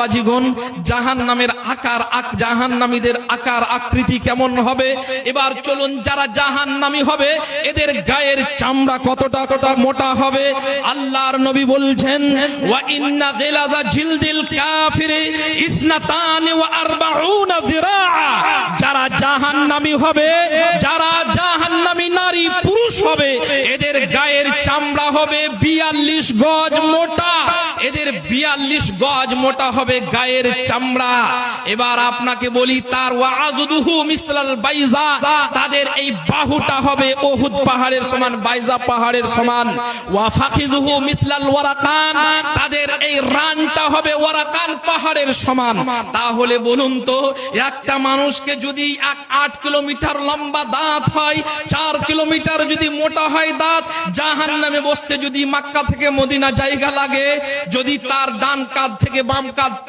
বাবাজিগণ, জাহান্নামের আকার জাহান্নামীদের আকার আকৃতি কেমন হবে? এবার চলুন, যারা জাহান্নামী হবে এদের গায়ের চামড়া কতটা মোটা হবে? আল্লাহর নবী বলছেন, ওয়া ইন্না গিলাযা জিলদিল কাফিরি ইসনাতানি ওয়া আরবাউনা যিরাআ। যারা জাহান্নামী হবে, যারা জাহান্নামী নারী পুরুষ হবে, এদের গায়ের চামড়া হবে 42 গজ মোটা। এদের 42 গজ মোটা হবে গায়ের চামড়া। এবার আপনাকে বলি, তার ওয়াজুদুহু মিসলাল বাইজা, তাদের এই বাহুটা হবে উহুদ পাহাড়ের সমান, বাইজা পাহাড়ের সমান। ওয়া ফাখিজুহু মিসলাল ওয়ারাকান, তাদের এই রানটা হবে ওয়ারাকান পাহাড়ের সমান। তাহলে বলুন তো, একটা মানুষকে যদি 8 কিলোমিটার লম্বা দাঁত হয়, 4 কিলোমিটার যদি মোটা হয় দাঁত, জাহান্নামে বসতে যদি মক্কা থেকে মদিনা জায়গা লাগে, যদি তার ডান কাঁধ থেকে বাম কাঁধ